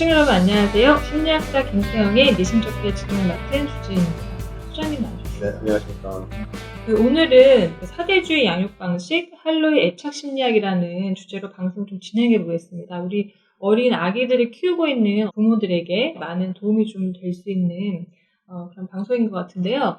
시청자 여러분 안녕하세요. 심리학자 김태형의 미심쩍게 진행을 맡은 주지은입니다. 수장님 나와주세요. 네, 안녕하십니까. 오늘은 사대주의 양육 방식, 할로의 애착 심리학이라는 주제로 방송 좀 진행해 보겠습니다. 우리 어린 아기들을 키우고 있는 부모들에게 많은 도움이 좀 될 수 있는 그런 방송인 것 같은데요.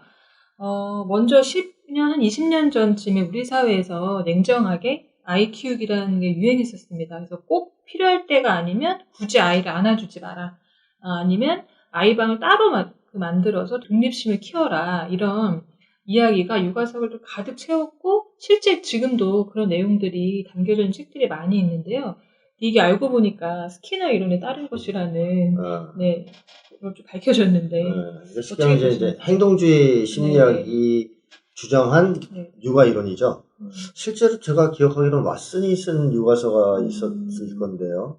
먼저 10년, 한 20년 전쯤에 우리 사회에서 냉정하게 아이 키우기라는 게 유행했었습니다. 그래서 꼭 필요할 때가 아니면 굳이 아이를 안아주지 마라. 아니면 아이 방을 따로 만들어서 독립심을 키워라. 이런 이야기가 육아석을 좀 가득 채웠고 실제 지금도 그런 내용들이 담겨져 있는 책들이 많이 있는데요. 이게 알고 보니까 스키너 이론에 따른 것이라는 그걸 좀 밝혀졌는데 쉽게 말하면 이제 행동주의 심리학이 주장한 육아 이론이죠. 실제로 제가 기억하기로는 왓슨이 쓴 육아서가 있었을 건데요.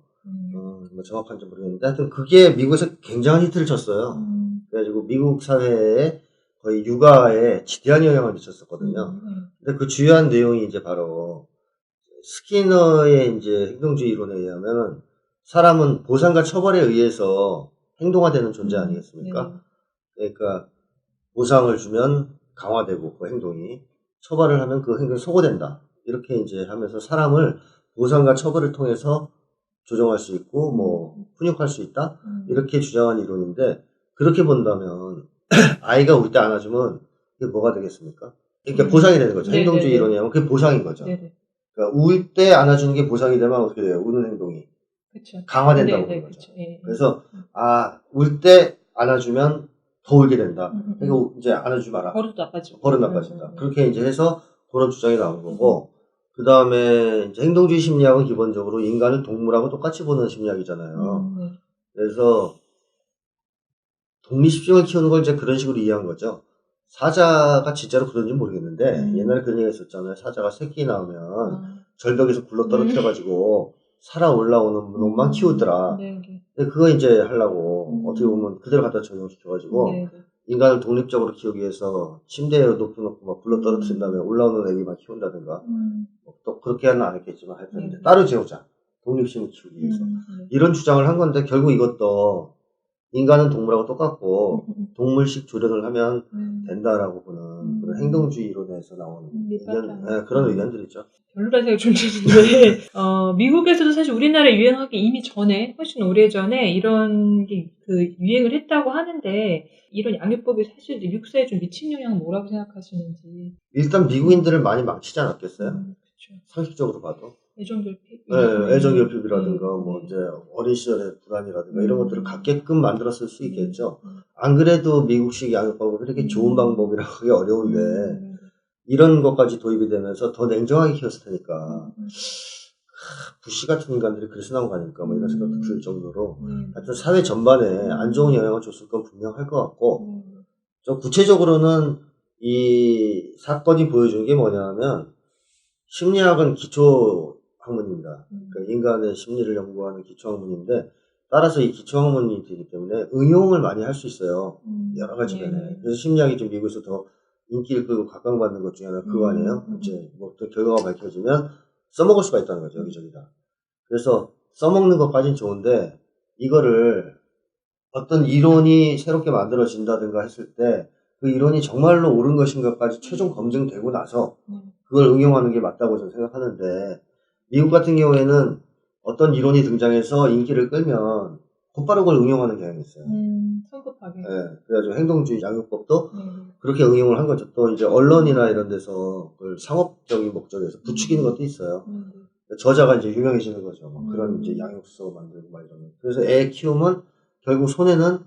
뭐 정확한지 모르겠는데 하여튼 그게 미국에서 굉장한 히트를 쳤어요. 그래가지고 미국 사회에 거의 육아에 지대한 영향을 미쳤었거든요. 근데 그 주요한 내용이 이제 바로 스키너의 이제 행동주의 이론에 의하면 사람은 보상과 처벌에 의해서 행동화되는 존재 아니겠습니까? 그러니까 보상을 주면 강화되고 그 행동이 처벌을 하면 그 행동이 소거된다. 이렇게 이제 하면서 사람을 보상과 처벌을 통해서 조정할 수 있고 뭐 훈육할 수 있다. 이렇게 주장한 이론인데 그렇게 본다면 아이가 울 때 안아주면 그게 뭐가 되겠습니까? 그러니까 보상이 되는 거죠. 행동주의 이론에 의하면 그게 보상인 거죠. 그러니까 울 때 안아주는 게 보상이 되면 어떻게 돼요? 우는 행동이 강화된다고 보는 거죠. 그래서 울 때 안아주면 더 울게 된다. 그러니까 이제 안아주지 마라. 버릇 나빠지고. 버릇 나빠진다. 그렇게 이제 해서 그런 주장이 나온 거고, 그 다음에 이제 행동주의 심리학은 기본적으로 인간을 동물하고 똑같이 보는 심리학이잖아요. 그래서 독립심을 키우는 걸 이제 그런 식으로 이해한 거죠. 사자가 진짜로 그런지 모르겠는데 옛날에 그런 얘기가 있었잖아요. 사자가 새끼 낳으면 절벽에서 굴러 떨어뜨려가지고 살아 올라오는 놈만 키우더라. 근데 그거 이제 하려고 어떻게 보면 그대로 갖다 적용시켜가지고 인간을 독립적으로 키우기 위해서 침대에 놓고 막 굴러 떨어뜨린 다음에 올라오는 애기만 키운다든가 또 그렇게는 안 했겠지만 하여튼 따로 재우자. 독립심을 키우기 위해서. 이런 주장을 한 건데 결국 이것도 인간은 동물하고 똑같고 동물식 조련을 하면 된다라고 보는 그런 행동주의 이론에서 나오는 의견, 그런 의견들이죠. 별로라는 생각이 좀 드는데 미국에서도 사실 우리나라에 유행하기 이미 전에 훨씬 오래전에 이런 게 유행을 했다고 하는데 이런 양육법이 사실 미국 사회에 좀 미친 영향은 뭐라고 생각하시는지. 일단 미국인들을 많이 망치지 않았겠어요? 그렇죠. 상식적으로 봐도. 애정결핍? 네, 애정결핍이라든가 뭐 이제 어린 시절의 불안이라든가 이런 것들을 갖게끔 만들었을 수 있겠죠. 안 그래도 미국식 양육법은 그렇게 좋은 방법이라고 하기 어려운데 이런 것까지 도입이 되면서 더 냉정하게 키웠을 테니까 부시 같은 인간들이 그래서 나온 거 아닐까 뭐 이런 생각도 들 정도로 하여튼 사회 전반에 안 좋은 영향을 줬을 건 분명할 것 같고 좀 구체적으로는 이 사건이 보여주는 게 뭐냐면 심리학은 기초 학문입니다. 그러니까 인간의 심리를 연구하는 기초 학문인데 따라서 이 기초 학문이 되기 때문에 응용을 많이 할 수 있어요. 여러 가지 면에. 그래서 심리학이 좀 미국에서 더 인기를 끌고 각광받는 것 중에 하나 그거 아니에요? 이제 뭐 또 결과가 밝혀지면 써먹을 수가 있다는 거죠. 여기저기다. 그래서 써먹는 것까지는 좋은데 이거를 어떤 이론이 새롭게 만들어진다든가 했을 때 그 이론이 정말로 옳은 것인가까지 최종 검증되고 나서 그걸 응용하는 게 맞다고 저는 생각하는데 미국 같은 경우에는 어떤 이론이 등장해서 인기를 끌면 곧바로 그걸 응용하는 경향이 있어요. 성급하게. 네, 그래가지고 행동주의 양육법도 그렇게 응용을 한 거죠. 또 이제 언론이나 이런 데서 그걸 상업적인 목적에서 부추기는 것도 있어요. 저자가 이제 유명해지는 거죠. 뭐 그런 이제 양육서 만들고 막 이러면. 그래서 애 키우면 결국 손해는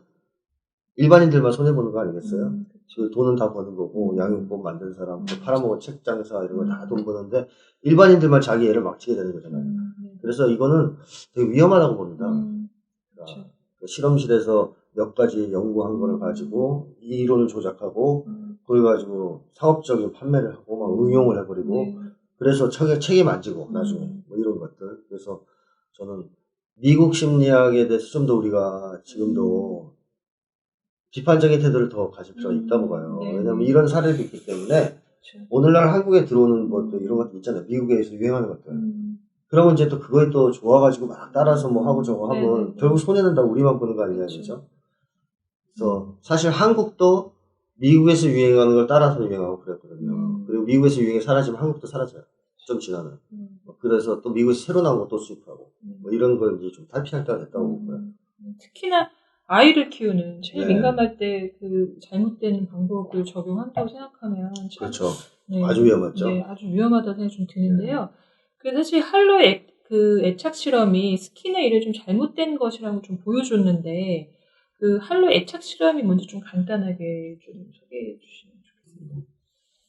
일반인들만 손해보는 거 아니겠어요? 그 돈은 다 버는 거고, 양육법 만든 사람, 팔아먹은 책 장사 이런 거 다 돈 버는데, 일반인들만 자기 애를 막치게 되는 거잖아요. 그래서 이거는 되게 위험하다고 봅니다. 그러니까 실험실에서 몇 가지 연구한 거를 가지고, 이 이론을 조작하고, 그걸 가지고 사업적인 판매를 하고, 막 응용을 해버리고, 그래서 책임 안 지고, 나중에. 뭐 이런 것들. 그래서 저는 미국 심리학에 대해서 좀 더 우리가 지금도 비판적인 태도를 더 가질 필요가 있다고 봐요. 왜냐면 이런 사례도 있기 때문에 오늘날 한국에 들어오는 것도 이런 것도 있잖아요. 미국에서 유행하는 것들. 그러면 이제 또 그거에 또 좋아가지고 막 따라서 뭐 하고 저거 하면 네네네. 결국 손해는 다 우리만 보는 거 아니냐, 그쵸. 그죠? 그래서 사실 한국도 미국에서 유행하는 걸 따라서 유행하고 그랬거든요. 그리고 미국에서 유행이 사라지면 한국도 사라져요. 좀 지나면. 그래서 또 미국에서 새로 나온 거 또 수입하고 뭐 이런 걸 이제 좀 탈피할 때가 됐다고 보고요. 특히나 아이를 키우는 제일 네. 민감할 때 그 잘못된 방법을 적용한다고 생각하면 참 그렇죠. 네, 아주 위험하죠. 네, 아주 위험하다는 생각이 좀 드는데요. 그래서 사실 할로의 그 애착 실험이 스킨의 일을 좀 잘못된 것이라고 좀 보여줬는데 그 할로 애착 실험이 뭔지 좀 간단하게 좀 소개해 주시면 좋겠습니다.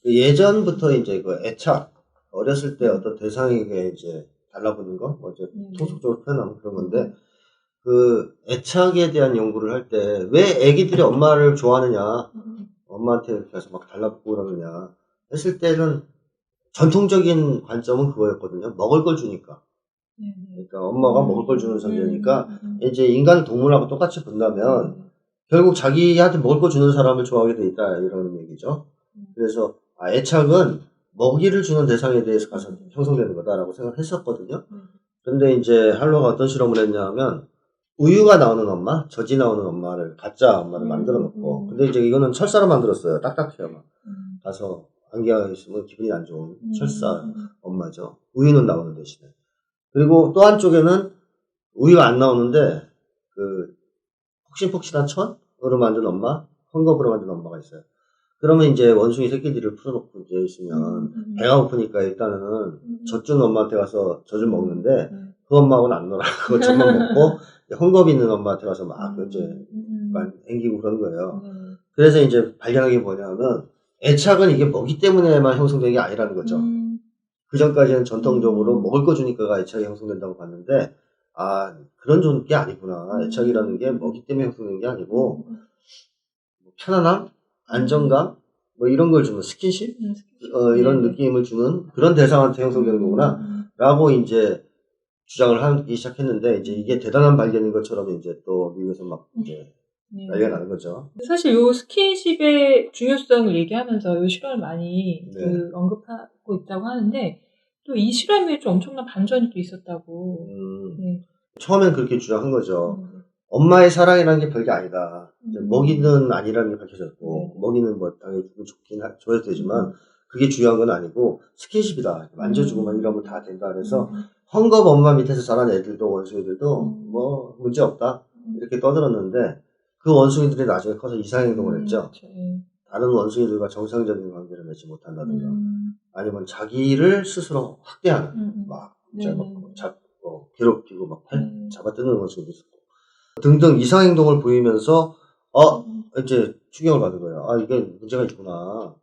그 예전부터 이제 그 애착, 어렸을 때 어떤 대상에게 이제 달라붙는 거, 뭐 이제 통속적으로 표현하면 그런 건데, 그 애착에 대한 연구를 할 때 왜 애기들이 엄마를 좋아하느냐, 엄마한테 이렇게 해서 막 달라붙고 그러느냐 했을 때는 전통적인 관점은 그거였거든요. 먹을 걸 주니까. 그러니까 엄마가 먹을 걸 주는 존재니까 이제 인간 동물하고 똑같이 본다면 결국 자기한테 먹을 거 주는 사람을 좋아하게 돼 있다 이런 얘기죠. 그래서 애착은 먹이를 주는 대상에 대해서 가서 형성되는 거다라고 생각했었거든요. 근데 이제 할로가 어떤 실험을 했냐면 우유가 나오는 엄마, 젖이 나오는 엄마를 가짜 엄마를 만들어 놓고 근데 이제 이거는 철사로 만들었어요. 딱딱해요. 막. 가서 안개가 있으면 기분이 안 좋은 철사 엄마죠. 우유는 나오는 대신에. 그리고 또 한쪽에는 우유가 안 나오는데 그 폭신폭신한 천으로 만든 엄마, 헝겊으로 만든 엄마가 있어요. 그러면 이제 원숭이 새끼들을 풀어놓고 이제 있으면 배가 고프니까 일단은 젖 주는 엄마한테 가서 젖을 먹는데 그 엄마하고는 안 놀아. 그거 젖만 먹고 헝겊 있는 엄마한테 가서 막 이제 앵기고 그런 거예요. 그래서 이제 발견한 게 뭐냐면 애착은 이게 먹이 때문에만 형성되는 게 아니라는 거죠. 그 전까지는 전통적으로 먹을 거 주니까가 애착이 형성된다고 봤는데 그런 게 아니구나. 애착이라는 게 먹이 때문에 형성되는 게 아니고 편안함, 안정감 뭐 이런 걸 주는 스킨십 이런 느낌을 주는 그런 대상한테 형성되는 거구나 라고 이제 주장을 하기 시작했는데 이제 이게 대단한 발견인 것처럼 이제 또 미국에서 막 이제 난리가 나는 거죠. 사실 요 스킨십의 중요성을 얘기하면서 요 실험을 많이 네. 그 언급하고 있다고 하는데 또 이 실험에 좀 엄청난 반전이 또 있었다고. 처음엔 그렇게 주장한 거죠. 엄마의 사랑이라는 게 별게 아니다. 먹이는 아니라는 게 밝혀졌고 먹이는 뭐 당연히 줘야 되지만 그게 중요한 건 아니고 스킨십이다. 만져주고 막 이러면 다 된다. 그래서 헝겊 엄마 밑에서 자란 애들도 원숭이들도 뭐 문제 없다. 이렇게 떠들었는데 그 원숭이들이 나중에 커서 이상행동을 했죠. 다른 원숭이들과 정상적인 관계를 맺지 못한다든가 아니면 자기를 스스로 학대하는 막 잡고 괴롭히고 막 팔 잡아뜯는 원숭이도 있었고 등등 이상행동을 보이면서 이제 충격을 받은 거예요. 이게 문제가 있구나.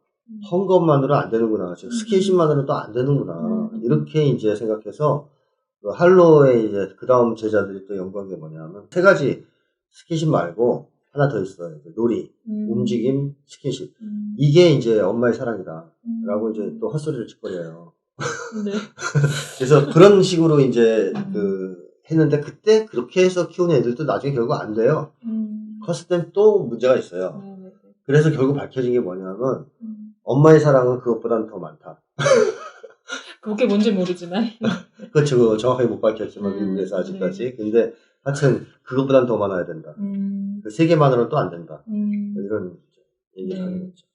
헝겊만으로 안 되는구나. 즉 스킨십만으로 또 안 되는구나. 이렇게 이제 생각해서 그 할로의 이제 그 다음 제자들이 또 연구한 게 뭐냐면 세 가지 스킨십 말고 하나 더 있어요. 놀이, 움직임, 스킨십. 이게 이제 엄마의 사랑이다. 라고 이제 또 헛소리를 짓거려요. 그래서 그런 식으로 이제 했는데 그때 그렇게 해서 키우는 애들도 나중에 결국 안 돼요. 컸을 땐 또 문제가 있어요. 그래서 결국 밝혀진 게 뭐냐면 엄마의 사랑은 그것보다는 더 많다. 그게 뭔지 모르지만. 그렇죠. 그거 정확하게 못 밝혔지만 미국에서 아직까지. 근데 하여튼 그것보다는 더 많아야 된다. 그 세 개만으로는 또 안 된다. 이런 얘기를 하는 거죠.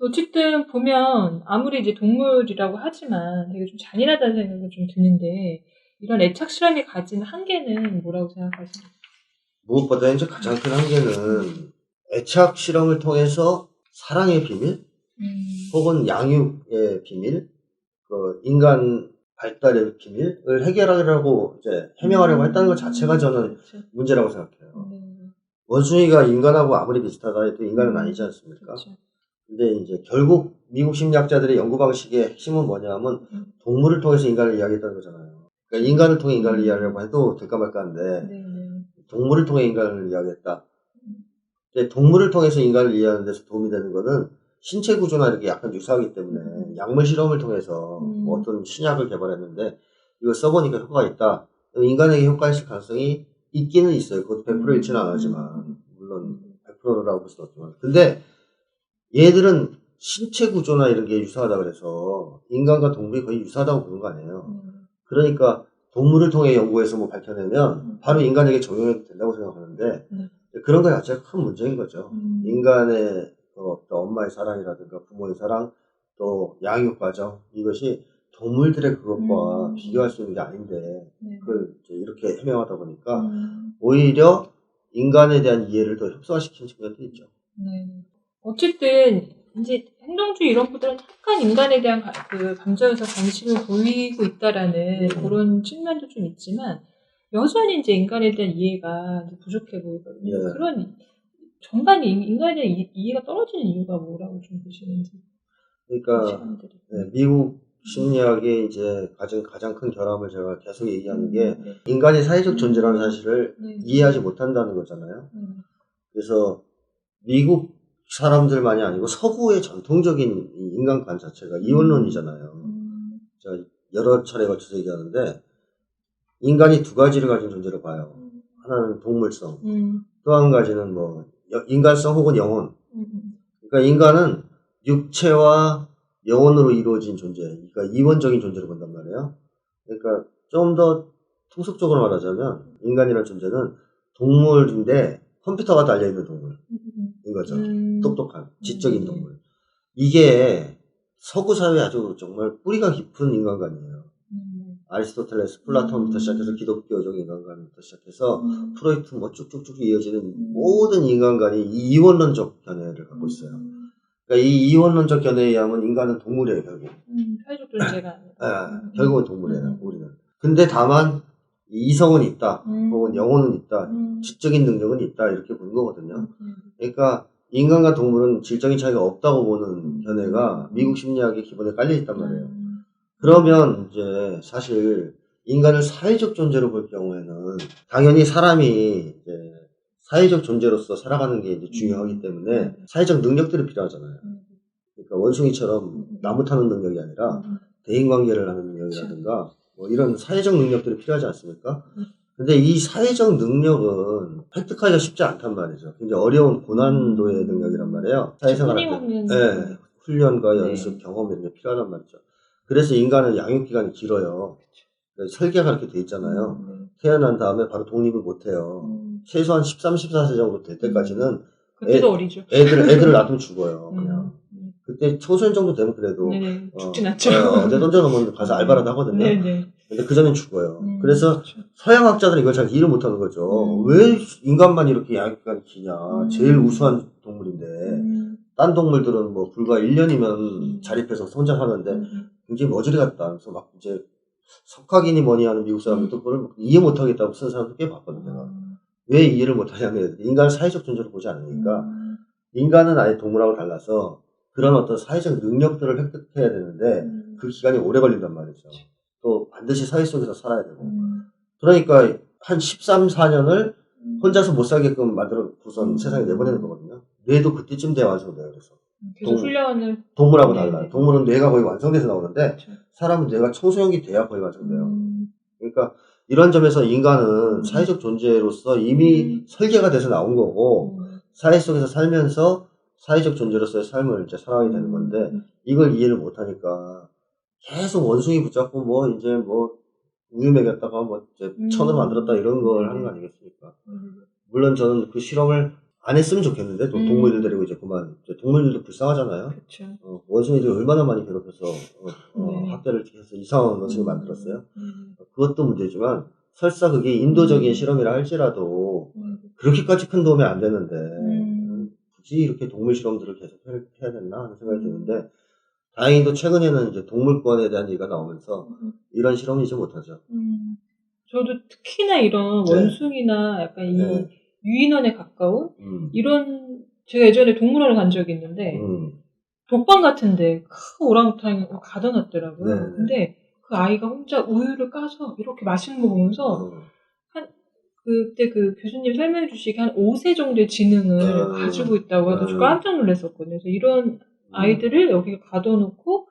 어쨌든 보면 아무리 이제 동물이라고 하지만 되게 좀 잔인하다는 생각이 좀 드는데 이런 애착 실험이 가진 한계는 뭐라고 생각하십니까? 무엇보다 이제 가장 큰 한계는 애착 실험을 통해서 사랑의 비밀, 혹은 양육의 비밀, 그 인간 발달의 비밀을 해결하려고 이제 해명하려고 했다는 것 자체가 저는 문제라고 생각해요. 원숭이가 인간하고 아무리 비슷하다 해도 인간은 아니지 않습니까? 근데 이제 결국 미국 심리학자들의 연구 방식의 핵심은 뭐냐면 동물을 통해서 인간을 이해하겠다는 거잖아요. 그러니까 인간을 통해 인간을 이해하려고 해도 될까 말까 한데 동물을 통해 인간을 이해하겠다. 근데 동물을 통해서 인간을 이해하는 데서 도움이 되는 거는 신체 구조나 이렇게 약간 유사하기 때문에 약물 실험을 통해서 뭐 어떤 신약을 개발했는데 이거 써보니까 효과가 있다. 인간에게 효과가 있을 가능성이 있기는 있어요. 그것도 100%일지는 않았지만 물론 100%라고 볼 수는 없지만 근데 얘들은 신체 구조나 이런 게 유사하다 그래서 인간과 동물이 거의 유사하다고 보는 거 아니에요. 그러니까 동물을 통해 연구해서 뭐 밝혀내면 바로 인간에게 적용해도 된다고 생각하는데 그런 거 자체가 큰 문제인 거죠. 인간의 어떤 엄마의 사랑이라든가 부모의 사랑 또 양육 과정 이것이 동물들의 그것과 비교할 수 있는 게 아닌데 그걸 이제 이렇게 해명하다 보니까 오히려 인간에 대한 이해를 더 협소화시킨 측면도 있죠. 네. 어쨌든 이제 행동주의 이런 것들은 약간 인간에 대한 그 감정에서 관심을 보이고 있다라는 그런 측면도 좀 있지만 여전히 이제 인간에 대한 이해가 이제 부족해 보이거든요. 네. 그런 전반이 인간에 대한 이해가 떨어지는 이유가 뭐라고 좀 보시는지. 그러니까 미국 심리학의 이제 가장 큰 결함을 제가 계속 얘기하는 게 인간이 사회적 존재라는 사실을 이해하지 못한다는 거잖아요. 그래서 미국 사람들만이 아니고 서구의 전통적인 이 인간관 자체가 이원론이잖아요. 제가 여러 차례 걸쳐서 얘기하는데 인간이 두 가지를 가진 존재로 봐요. 하나는 동물성, 또 한 가지는 뭐 인간성 혹은 영혼. 그러니까 인간은 육체와 영혼으로 이루어진 존재, 그러니까 이원적인 존재로 본단 말이에요. 그러니까 좀 더 통속적으로 말하자면 인간이라는 존재는 동물인데 컴퓨터가 달려있는 동물인 거죠. 똑똑한 지적인 동물. 이게 서구 사회에 아주 정말 뿌리가 깊은 인간관이에요. 아리스토텔레스, 플라톤부터 시작해서 기독교적 인간관부터 시작해서 프로이트 뭐 쭉쭉쭉 이어지는 모든 인간관이 이 이원론적 견해를 갖고 있어요. 그러니까 이 이원론적 견해에 의하면 인간은 동물이에요, 결국. 사회적 존재가 아니라. 결국은 동물이에요, 우리는. 근데 다만 이성은 있다, 혹은 영혼은 있다, 지적인 능력은 있다 이렇게 보는 거거든요. 그러니까 인간과 동물은 질적인 차이가 없다고 보는 견해가 미국 심리학의 기본에 깔려 있단 말이에요. 그러면 이제 사실 인간을 사회적 존재로 볼 경우에는 당연히 사람이 이제 사회적 존재로서 살아가는 게 이제 중요하기 때문에 사회적 능력들이 필요하잖아요. 그러니까 원숭이처럼 나무 타는 능력이 아니라 대인관계를 하는 능력이라든가 뭐 이런 사회적 능력들이 필요하지 않습니까? 근데 이 사회적 능력은 획득하기가 쉽지 않단 말이죠. 굉장히 어려운 고난도의 능력이란 말이에요. 사회생활할 때 훈련과 연습, 경험 이런 게 필요하단 말이죠. 그래서 인간은 양육기간이 길어요. 설계가 그렇게 돼 있잖아요. 태어난 다음에 바로 독립을 못해요. 최소한 13, 14세 정도 될 때까지는 그때도 어리죠. 애들을 놔두면 죽어요. 그냥. 그때 청소년 정도 되면 그래도 죽진 않죠. 어디 던져놓으면 가서 알바라도 하거든요. 근데 그전엔 죽어요. 그래서 그렇죠. 서양학자들은 이걸 잘 이해를 못하는 거죠. 왜 인간만 이렇게 양육기간이 기냐. 제일 우수한 동물인데 딴 동물들은 뭐 불과 1년이면 자립해서 성장하는데 굉장히 머저리 같다. 그래서 막 이제 석학이니 뭐니 하는 미국 사람들도 그걸 이해 못하겠다고 쓴 사람도 꽤 봤거든요. 내가. 왜 이해를 못하냐면 인간을 사회적 존재로 보지 않으니까 인간은 아예 동물하고 달라서 그런 어떤 사회적 능력들을 획득해야 되는데 그 기간이 오래 걸린단 말이죠. 또 반드시 사회 속에서 살아야 되고 그러니까 한 13, 14년을 혼자서 못 살게끔 만들어서 세상에 내보내는 거거든요. 뇌도 그때쯤 돼야 완성돼요. 그래서 계속 훈련을 동물하고 달라요. 동물은 뇌가 거의 완성돼서 나오는데 사람은 뇌가 청소년기 돼야 거의 완성돼요. 그러니까 이런 점에서 인간은 사회적 존재로서 이미 설계가 돼서 나온 거고 사회 속에서 살면서 사회적 존재로서의 삶을 이제 살아가게 되는 건데 이걸 이해를 못하니까 계속 원숭이 붙잡고 뭐 이제 뭐 우유 먹였다가 뭐 이제 천을 만들었다 이런 걸 하는 거 아니겠습니까? 물론 저는 그 실험을 안 했으면 좋겠는데 동물들 데리고 이제 그만 동물들도 불쌍하잖아요. 원숭이들 얼마나 많이 괴롭혀서 학대를 해서 이상한 원숭이 만들었어요. 그것도 문제지만 설사 그게 인도적인 실험이라 할지라도 그렇게까지 큰 도움이 안 되는데 굳이 이렇게 동물 실험들을 계속 해야 됐나 하는 생각이 드는데 다행히도 최근에는 이제 동물권에 대한 얘기가 나오면서 이런 실험이 이제 못하죠. 저도 특히나 이런 원숭이나 약간 이 유인원에 가까운 이런 제가 예전에 동물원을 간 적이 있는데 독방 같은데 큰 오랑우탄이 가둬놨더라고요. 근데 그 아이가 혼자 우유를 까서 이렇게 마시는 거 보면서 그때 그 교수님 설명해 주시기 한 5세 정도의 지능을 가지고 있다고 하더니 깜짝 놀랐었거든요. 그래서 이런 아이들을 여기 가둬놓고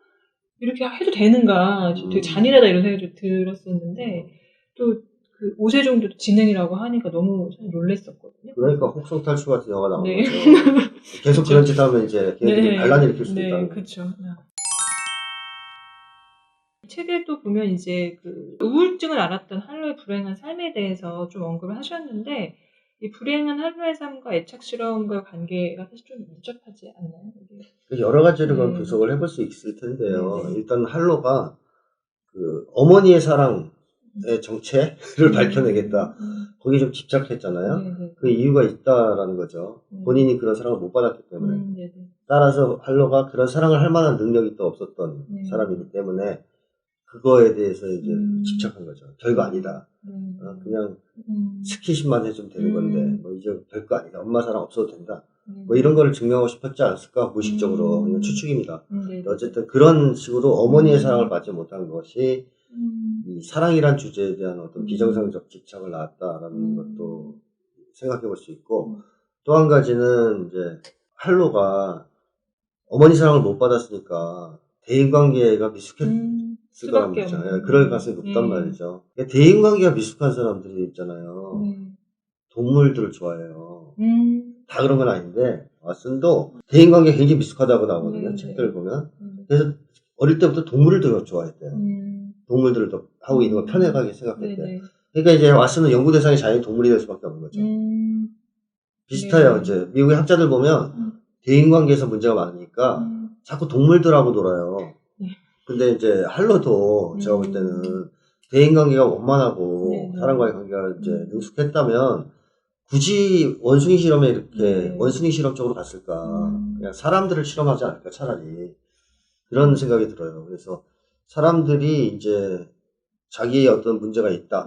이렇게 해도 되는가 되게 잔인하다 이런 생각이 좀 들었었는데 또 그 5세 정도 지능이라고 하니까 너무 놀랐었거든요. 그러니까 혹성 탈출 같은 영화가 나오는 거죠. 계속 그런 짓 하면 이제 걔네들이 반란 일으킬 수도 있다는 그렇죠. 책에도 보면 이제 그 우울증을 앓았던 할로의 불행한 삶에 대해서 좀 언급을 하셨는데 이 불행한 할로의 삶과 애착실험과의 관계가 사실 좀 밀접하지 않나요? 이게? 여러 가지로 네. 분석을 해볼 수 있을 텐데요. 네, 네. 일단 할로가 그 어머니의 사랑의 정체를 밝혀내겠다. 거기에 좀 집착했잖아요. 네, 네. 그 이유가 있다라는 거죠. 본인이 그런 사랑을 못 받았기 때문에. 네, 네. 따라서 할로가 그런 사랑을 할 만한 능력이 또 없었던 네. 사람이기 때문에 그거에 대해서 이제 집착한 거죠. 별거 아니다. 그냥 스킨십만 해주면 되는 건데 뭐 이제 별거 아니다. 엄마 사랑 없어도 된다. 뭐 이런 거를 증명하고 싶었지 않았을까? 무의식적으로. 이건 추측입니다. 네. 어쨌든 그런 식으로 어머니의 사랑을 받지 못한 것이 이 사랑이란 주제에 대한 어떤 비정상적 집착을 낳았다라는 것도 생각해 볼 수 있고, 또 한 가지는 이제 할로가 어머니 사랑을 못 받았으니까 대인관계가 미숙했을 거란 말이죠. 예, 그럴 가능성이 높단 말이죠. 대인관계가 미숙한 사람들이 있잖아요. 동물들을 좋아해요. 다 그런 건 아닌데 왓슨도 대인관계가 굉장히 미숙하다고 나오거든요. 책들을 보면. 그래서 어릴 때부터 동물을 더 좋아했대요. 동물들을 더 하고 있는 걸 편애하게 생각했대요. 그러니까 이제 왓슨은 연구 대상이 자연히 동물이 될 수밖에 없는 거죠. 비슷해요. 이제 미국의 학자들 보면 대인관계에서 문제가 많으니까 자꾸 동물들하고 놀아요. 근데 이제 할로도 제가 볼 때는 대인관계가 원만하고 사람과의 관계가 이제 능숙했다면 굳이 원숭이 실험에 이렇게 원숭이 실험 쪽으로 갔을까? 그냥 사람들을 실험하지 않을까 차라리 그런 생각이 들어요. 그래서 사람들이 이제 자기의 어떤 문제가 있다.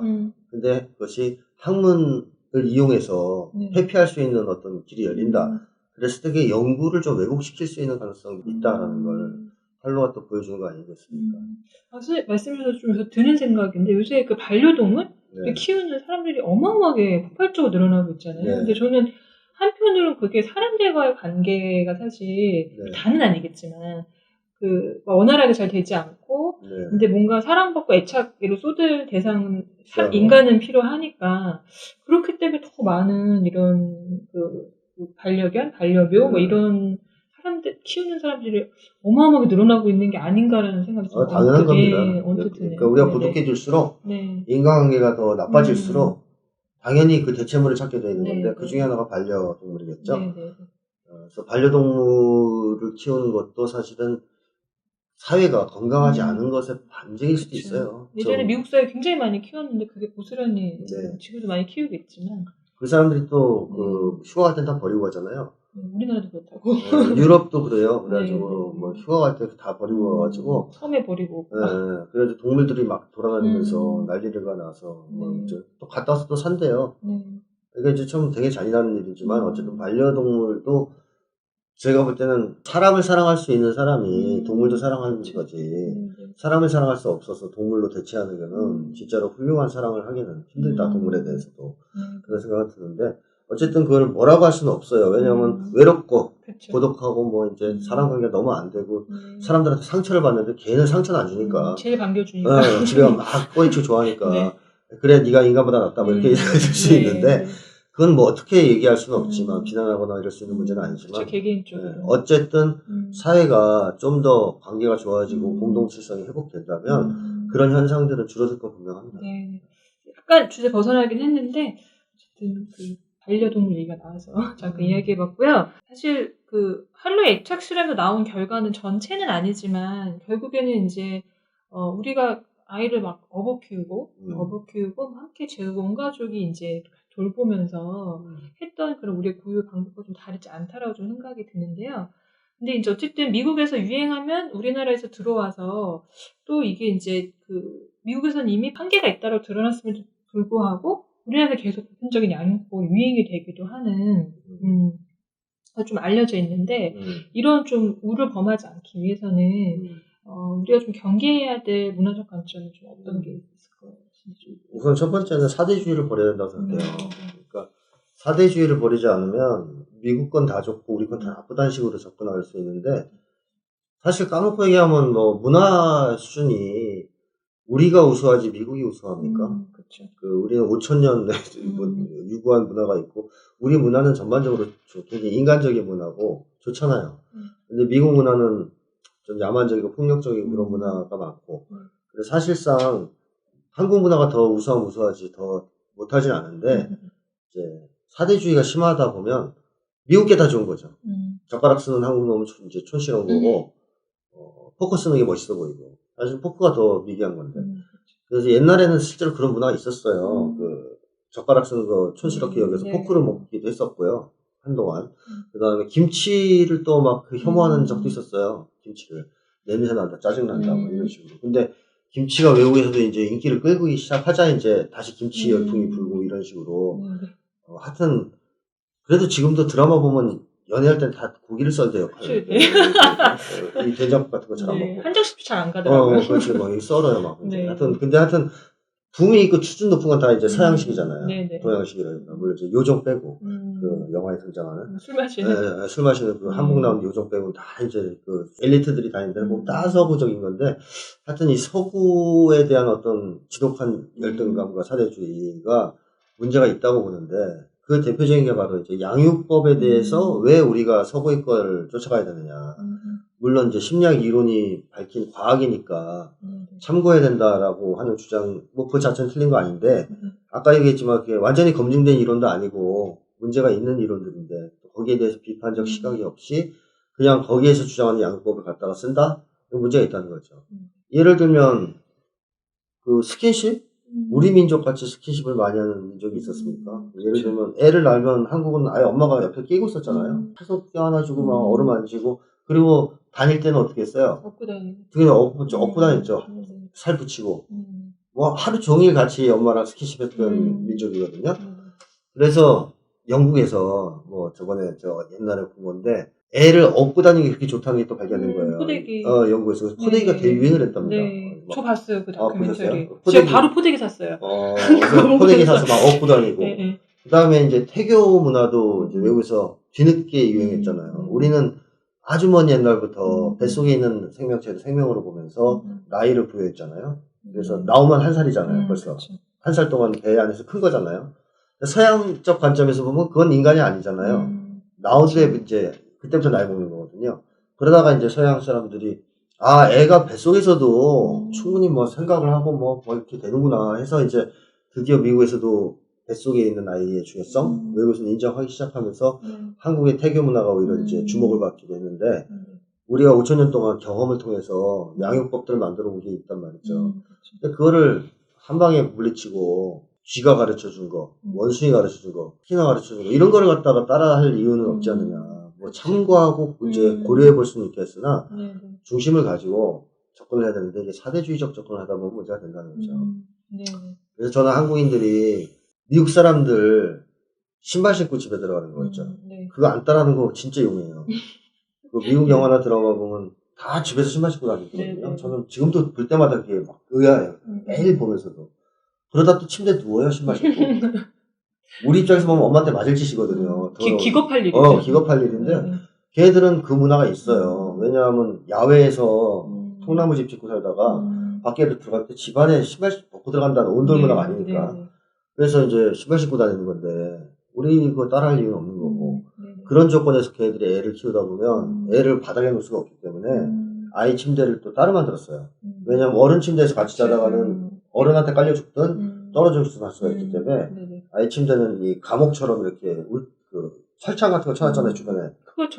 근데 그것이 학문을 이용해서 회피할 수 있는 어떤 길이 열린다. 그랬을 때 그게 연구를 좀 왜곡시킬 수 있는 가능성이 있다라는 걸 할로가 또 보여주는 거 아니겠습니까? 사실 말씀에서 좀 드는 생각인데 요새 그 반려동물 키우는 사람들이 어마어마하게 폭발적으로 늘어나고 있잖아요. 근데 저는 한편으로는 그게 사람들과의 관계가 사실 다는 아니겠지만 그 원활하게 잘 되지 않고 근데 뭔가 사랑받고 애착으로 쏟을 대상은 인간은 필요하니까 그렇기 때문에 더 많은 이런 그 반려견, 반려묘 뭐 이런 사람들 키우는 사람들이 어마어마하게 늘어나고 있는 게 아닌가라는 생각이 좀 당연한 겁니다. 언뜻 드네요. 그러니까 우리가 고독해질수록 인간관계가 더 나빠질수록 당연히 그 대체물을 찾게 되는 건데 그 중에 하나가 반려동물이겠죠. 그래서 반려동물을 키우는 것도 사실은 사회가 건강하지 않은 것의 반증일 수도 있어요. 예전에 미국 사회 굉장히 많이 키웠는데 그게 고스란히 지금도 많이 키우고 있지만 그 사람들이 또 그 휴가 갈 땐 다 버리고 가잖아요. 우리나라도 그렇다고. 유럽도 그래요. 그래가지고 뭐 휴가 갈 때 다 버리고 가가지고 섬에 버리고. 그래서 동물들이 막 돌아다니면서 난리가 나서 이제 또 갔다 와서 또 산대요. 이게 이제 좀 되게 잔인한 일이지만 어쨌든 반려동물도 제가 볼 때는 사람을 사랑할 수 있는 사람이 동물도 사랑하는 거지. 사람을 사랑할 수 없어서 동물로 대체하는 거는 진짜로 훌륭한 사랑을 하기는 힘들다. 동물에 대해서도 그런 생각이 드는데 어쨌든 그걸 뭐라고 할 수는 없어요. 왜냐하면 외롭고 고독하고 뭐 이제 사람 관계가 너무 안 되고 사람들한테 상처를 받는데 걔는 상처는 안 주니까 제일 반겨주니까 지가 막 꼬이치고 좋아하니까 그래 네가 인간보다 낫다 뭐 이렇게 얘기할 수 있는데 그건 뭐 어떻게 얘기할 수는 없지만 비난하거나 이럴 수 있는 문제는 아니지만 개개인적으로 어쨌든 사회가 좀 더 관계가 좋아지고 공동체성이 회복된다면 그런 현상들은 줄어들 거 분명합니다. 약간 주제 벗어나긴 했는데 어쨌든 그 반려동물 얘기가 나와서 잠깐 이야기해봤고요. 사실 그 할로의 애착 실험에서 나온 결과는 전체는 아니지만 결국에는 이제 우리가 아이를 막 업어 키우고 함께 재우고 온 가족이 이제 돌보면서 했던 그런 우리의 구육 방법과 좀 다르지 않다라고 좀 생각이 드는데요. 근데 이제 어쨌든 미국에서 유행하면 우리나라에서 들어와서 또 이게 이제 그 미국에서는 이미 한계가 있다고 드러났음에도 불구하고 우리나라에서 계속 보편적인 양육법이 유행이 되기도 하는 좀 알려져 있는데 이런 좀 우를 범하지 않기 위해서는 우리가 좀 경계해야 될 문화적 관점이 좀 어떤 게 있을까요? 우선 첫 번째는 사대주의를 버려야 된다고 생각해요. 그러니까 사대주의를 버리지 않으면 미국 건 다 좋고 우리 건 다 나쁘다는 식으로 접근할 수 있는데 사실 까놓고 얘기하면 뭐 문화 수준이 우리가 우수하지 미국이 우수합니까? 그 우리는 5,000년 뭐 유구한 문화가 있고 우리 문화는 전반적으로 굉장히 인간적인 문화고 좋잖아요. 근데 미국 문화는 좀 야만적이고 폭력적이고 그런 문화가 많고 그래서 사실상 한국 문화가 더 우수하지 더 못하진 않은데 이제 사대주의가 심하다 보면 미국 게 다 좋은 거죠. 젓가락 쓰는 한국 놈은 이제 촌스러운 거고 포크 쓰는 게 멋있어 보이고 사실 포크가 더 미개한 건데 그래서 옛날에는 실제로 그런 문화가 있었어요. 그 젓가락 쓰는 거 촌스럽게 여기서 네. 포크를 먹기도 했었고요. 한동안. 그 다음에 김치를 또 막 혐오하는 적도 있었어요. 김치를. 냄새 난다, 짜증 난다, 뭐 이런 식으로. 근데 김치가 외국에서도 이제 인기를 끌기 시작하자 이제 다시 김치 열풍이 불고 이런 식으로. 하여튼, 그래도 지금도 드라마 보면 연애할 땐 다 고기를 썰대요. 그치, 네. 이 된장국 같은 거 잘 안 네, 먹고. 한 장씩도 잘 안 가더라고요. 그렇지, 막, 썰어요, 막. 네. 하여튼, 붐이 있고 추진 높은 건 다 이제 서양식이잖아요. 네네. 동양식이라니까. 물론 이제 요정 빼고, 그 영화에 등장하는. 술 마시는. 술 마시는 그 한국 나온 요정 빼고 다 이제 그 엘리트들이 다니는데 뭐 다 서구적인 건데, 하여튼 이 서구에 대한 어떤 지독한 열등감과 사대주의가 문제가 있다고 보는데, 그 대표적인 게 바로 이제 양육법에 대해서 왜 우리가 서구의 걸 쫓아가야 되느냐. 물론 이제 심리학 이론이 밝힌 과학이니까 참고해야 된다라고 하는 주장, 뭐 그 자체는 틀린 거 아닌데, 아까 얘기했지만 그게 완전히 검증된 이론도 아니고 문제가 있는 이론들인데 거기에 대해서 비판적 시각이 없이 그냥 거기에서 주장하는 양육법을 갖다가 쓴다? 문제가 있다는 거죠. 예를 들면 그 스킨십? 우리 민족 같이 스킨십을 많이 하는 민족이 있었습니까? 예를 들면 애를 낳으면 한국은 아예 엄마가 옆에 끼고 있었잖아요. 계속 껴안아주고 막 어루만지고 그리고 다닐 때는 어떻게 했어요? 업고 다니고. 등에 업고 다녔죠. 살 붙이고 뭐 하루 종일 같이 엄마랑 스킨십 했던 민족이거든요. 그래서 영국에서 뭐 저번에 저 옛날에 본 건데 애를 업고 다니는 게 그렇게 좋다는 게 또 발견된 거예요. 포대기. 영국에서 포대기가 되게 유행을 했답니다. 네. 저 봤어요, 그 다큐멘터리. 보셨어요? 제가 바로 포대기 샀어요. 그래서 포대기 사서 막 업고 다니고. 네. 그 다음에 이제 태교 문화도 이제 외국에서 뒤늦게 유행했잖아요. 우리는 아주 먼 옛날부터 뱃속에 있는 생명체를 생명으로 보면서 나이를 부여했잖아요. 그래서 나오면 한 살이잖아요, 벌써. 그쵸. 한 살 동안 배 안에서 큰 거잖아요. 서양적 관점에서 보면 그건 인간이 아니잖아요. 나오는데 이제 그때부터 나이 먹는 거거든요. 그러다가 이제 서양 사람들이 애가 뱃속에서도 충분히 뭐 생각을 하고 뭐 이렇게 되는구나 해서 이제 드디어 미국에서도 뱃속에 있는 아이의 중요성 외국에서 인정하기 시작하면서 한국의 태교 문화가 오히려 이제 주목을 받게 됐는데 우리가 5,000년 동안 경험을 통해서 양육법들을 만들어 온 게 있단 말이죠. 근데 그거를 한 방에 물리치고 쥐가 가르쳐 준 거, 원숭이 가르쳐 준 거, 키나 가르쳐 준 거, 이런 거를 갖다가 따라 할 이유는 없지 않느냐. 뭐 참고하고 이제 고려해 볼 수는 있겠으나 중심을 가지고 접근을 해야 되는데 이게 사대주의적 접근을 하다 보면 문제가 된다는 거죠. 그래서 저는 한국인들이 미국 사람들 신발 신고 집에 들어가는 거 있죠. 그거 안 따라하는 거 진짜 용해요. 그 미국 영화나 드라마 보면 다 집에서 신발 신고 다니거든요. 저는 지금도 볼 때마다 그게 막 의아해요. 매일 보면서도. 그러다 또 침대에 누워요, 신발 신고. 우리 입장에서 보면 엄마한테 맞을 짓이거든요. 기겁할 일이죠. 기겁할 일인데, 걔들은 그 문화가 있어요. 왜냐하면 야외에서 통나무집 짓고 살다가 밖에 들어갈 때 집안에 신발 벗고 들어간다는 온돌 문화가 아니니까. 그래서 이제 신발 신고 다니는 건데, 우리 그거 따라할 이유는 없는 거고. 그런 조건에서 걔들이 애를 키우다 보면 애를 바닥에 놓을 수가 없기 때문에 아이 침대를 또 따로 만들었어요. 왜냐면 어른 침대에서 같이 자다가는 어른한테 깔려 죽든 떨어져 죽든 할 수가 있기 때문에 아이 침대는 이 감옥처럼 이렇게 그 철창 같은 거 쳐놨잖아요, 주변에. 그거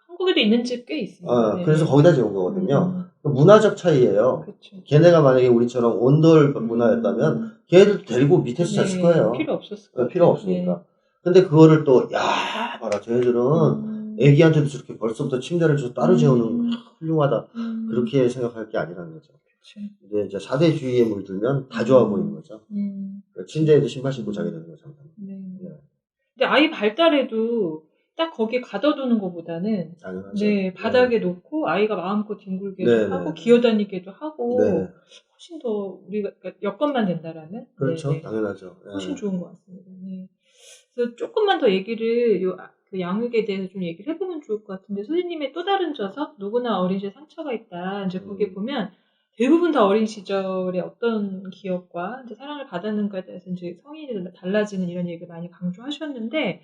한국에도 있는 집 꽤 있습니다. 그래서 거기다 지은 거거든요. 문화적 차이예요. 그쵸. 걔네가 만약에 우리처럼 온돌 문화였다면 걔네들 데리고 밑에서 잤을 거예요. 필요 없었을 거예요. 필요 없으니까. 근데 그거를 또 봐라, 쟤네들은 애기한테도 저렇게 벌써부터 침대를 줘서 따로 재우는 훌륭하다. 그렇게 생각할 게 아니라는 거죠. 그치. 근데 이제 사대주의에 물들면 다 좋아 보이는 거죠. 그러니까 침대에도 신발 신고 자게 되는 거죠. 근데 아이 발달에도 딱 거기에 가둬두는 것보다는 당연하죠. 바닥에 놓고 아이가 마음껏 뒹굴게도 하고 기어다니게도 하고 훨씬 더 우리가 그러니까 여건만 된다라면 그렇죠. 당연하죠. 훨씬 좋은 것 같습니다. 그래서 조금만 더 얘기를 그 양육에 대해서 좀 얘기를 해보면 좋을 것 같은데 선생님의 또 다른 저서 누구나 어린 시절에 상처가 있다. 이제 거기에 보면 대부분 다 어린 시절에 어떤 기억과 이제 사랑을 받았는가에 대해서 이제 성인이 달라지는 이런 얘기를 많이 강조하셨는데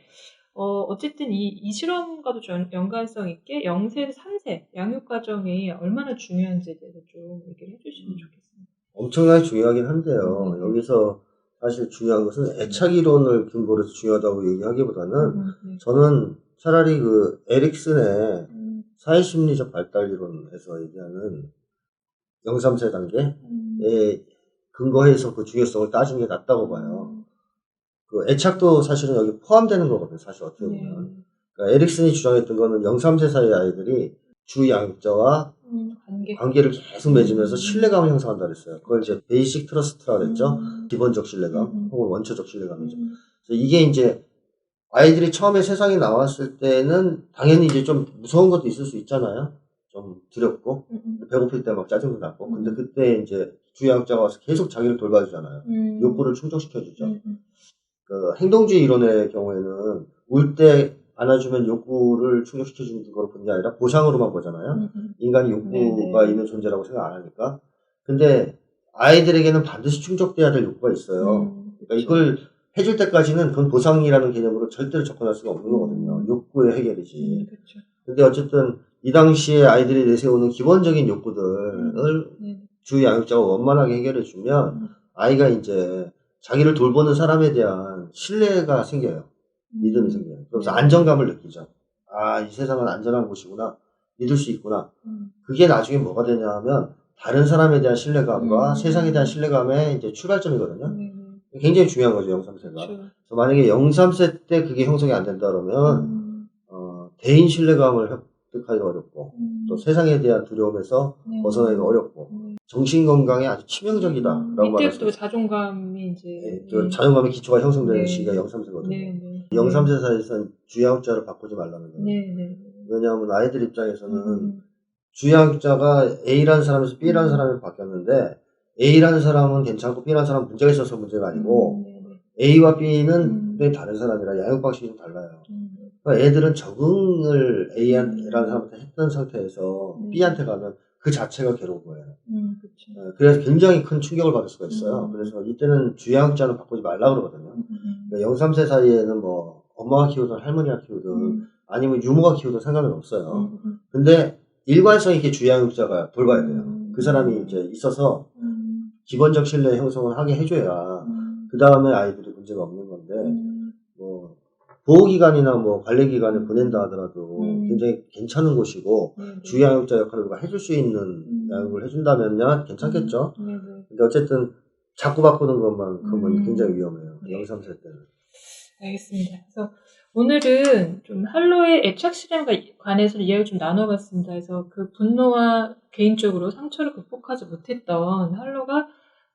어쨌든 이 실험과도 연관성 있게 0세에서 3세 양육 과정이 얼마나 중요한지에 대해서 좀 얘기를 해주시면 좋겠습니다. 엄청나게 중요하긴 한데요. 네. 여기서 사실 중요한 것은 애착 이론을 근거로 해서 중요하다고 얘기하기보다는 네. 저는 차라리 그 에릭슨의 사회심리적 발달 이론에서 얘기하는 0, 3세 단계에 근거해서 그 중요성을 따지는 게 낫다고 봐요. 그 애착도 사실은 여기 포함되는 거거든요. 사실 어떻게 보면. 그러니까 에릭슨이 주장했던 거는 0, 3세 사이 아이들이 주 양육자와 관계를 계속 맺으면서 신뢰감을 형성한다 그랬어요. 그걸 이제 베이식 트러스트라고 그랬죠. 기본적 신뢰감 혹은 원초적 신뢰감이죠. 그래서 이게 이제 아이들이 처음에 세상에 나왔을 때는 당연히 이제 좀 무서운 것도 있을 수 있잖아요. 좀 두렵고 배고플 때 막 짜증도 나고. 근데 그때 이제 주양육자가 와서 계속 자기를 돌봐주잖아요. 욕구를 충족시켜주죠. 그 행동주의 이론의 경우에는 울 때 안아주면 욕구를 충족시켜주는 걸 보는 게 아니라 보상으로만 보잖아요. 인간이 욕구가 있는 존재라고 생각 안 하니까. 근데 아이들에게는 반드시 충족돼야 될 욕구가 있어요. 그러니까 이걸 해줄 때까지는 그건 보상이라는 개념으로 절대로 접근할 수가 없는 거거든요. 욕구의 해결이지. 근데 어쨌든 이 당시에 아이들이 내세우는 기본적인 욕구들을 주 양육자가 원만하게 해결해주면 아이가 이제 자기를 돌보는 사람에 대한 신뢰가 생겨요. 믿음이 생겨요. 그래서 안정감을 느끼죠. 아, 이 세상은 안전한 곳이구나. 믿을 수 있구나. 그게 나중에 뭐가 되냐 하면 다른 사람에 대한 신뢰감과 세상에 대한 신뢰감의 이제 출발점이거든요. 굉장히 중요한 거죠, 0, 3세가. 그래서 만약에 0, 3세 때 그게 형성이 안 된다 그러면 대인 신뢰감을 획득하기가 어렵고 또 세상에 대한 두려움에서 벗어나기가 어렵고 정신건강에 아주 치명적이다라고 말할 수 이때부터 자존감이 이제 자존감의 기초가 형성되는 시기가 0, 3세거든요. 0, 3세 사이에서는 주양육자를 바꾸지 말라는 거예요. 왜냐하면 아이들 입장에서는 주양육자가 A라는 사람에서 B라는 사람이 바뀌었는데 A라는 사람은 괜찮고 B라는 사람은 문제가 있어서 문제가 아니고 A와 B는 다른 사람이라 양육 방식이 좀 달라요. 그러니까 애들은 적응을 A라는 사람한테 했던 상태에서 B한테 가면 그 자체가 괴로운 거예요. 그래서 굉장히 큰 충격을 받을 수가 있어요. 그래서 이때는 주양육자는 바꾸지 말라 그러거든요. 그러니까 0, 3세 사이에는 뭐 엄마가 키우든 할머니가 키우든 아니면 유모가 키우든 상관은 없어요. 근데 일관성 있게 주양육자가 돌봐야 돼요. 그 사람이 이제 있어서 기본적 신뢰 형성을 하게 해줘야 그 다음에 아이들이 문제가 없는 건데 뭐 보호기관이나 뭐 관리기관에 보낸다 하더라도 굉장히 괜찮은 곳이고 주양육자 역할을 누가 해줄 수 있는 양육을 해준다면야 괜찮겠죠. 근데 어쨌든 자꾸 바꾸는 것만큼은 굉장히 위험해요. 0, 3세 때는. 알겠습니다. 그래서 오늘은 좀 할로의 애착 실험과 관해서 이야기를 좀 나눠봤습니다. 그래서 그 분노와 개인적으로 상처를 극복하지 못했던 할로가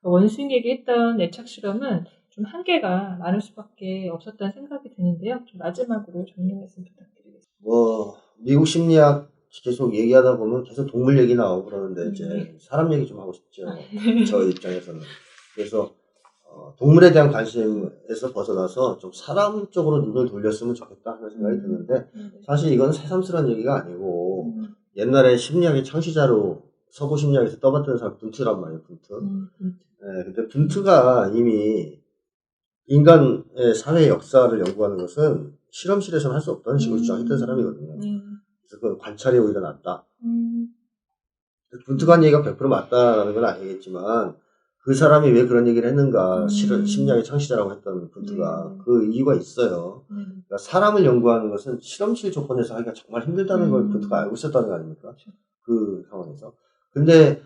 원숭이에게 했던 애착 실험은 좀 한계가 많을 수밖에 없었다는 생각이 드는데요. 좀 마지막으로 정리 말씀 부탁드리겠습니다. 뭐 미국 심리학 계속 얘기하다 보면 계속 동물 얘기 나오고 그러는데 이제 사람 얘기 좀 하고 싶죠. 저 입장에서는. 그래서 동물에 대한 관심에서 벗어나서 좀 사람 쪽으로 눈을 돌렸으면 좋겠다 하는 생각이 드는데 사실 이건 새삼스러운 얘기가 아니고 옛날에 심리학의 창시자로 서구 심리학에서 떠받드는 사람 분트란 말이에요. 분트. 네, 근데 분트가 이미 인간의 사회 역사를 연구하는 것은 실험실에서는 할 수 없다는 식으로 주장했던 사람이거든요. 그래서 그건 관찰이 오히려 낫다. 분트가 한 얘기가 100% 맞다라는 건 아니겠지만 그 사람이 왜 그런 얘기를 했는가 심리학의 창시자라고 했던 분트가 그 이유가 있어요. 그러니까 사람을 연구하는 것은 실험실 조건에서 하기가 정말 힘들다는 걸 분트가 알고 있었다는 거 아닙니까? 그 상황에서. 근데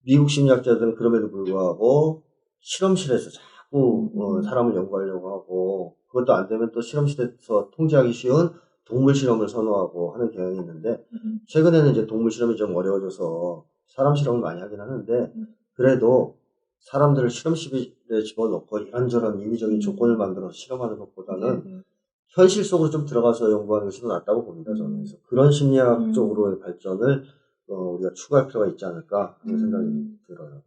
미국 심리학자들은 그럼에도 불구하고 실험실에서 자꾸 사람을 연구하려고 하고 그것도 안 되면 또 실험실에서 통제하기 쉬운 동물 실험을 선호하고 하는 경향이 있는데 최근에는 이제 동물 실험이 좀 어려워져서 사람 실험을 많이 하긴 하는데 그래도 사람들을 실험실에 집어넣고 이런저런 인위적인 조건을 만들어서 실험하는 것보다는 현실 속으로 좀 들어가서 연구하는 것이 더 낫다고 봅니다. 저는. 그래서 그런 심리학 쪽으로의 발전을 우리가 추구할 필요가 있지 않을까 하는 생각이 들어요.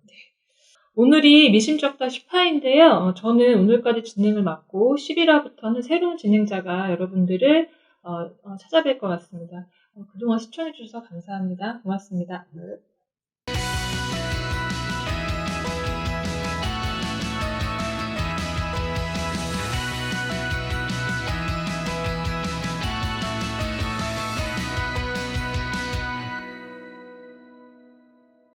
오늘이 미심쩍다 10화인데요. 저는 오늘까지 진행을 맡고 11화부터는 새로운 진행자가 여러분들을 찾아뵐 것 같습니다. 그동안 시청해주셔서 감사합니다. 고맙습니다. 네.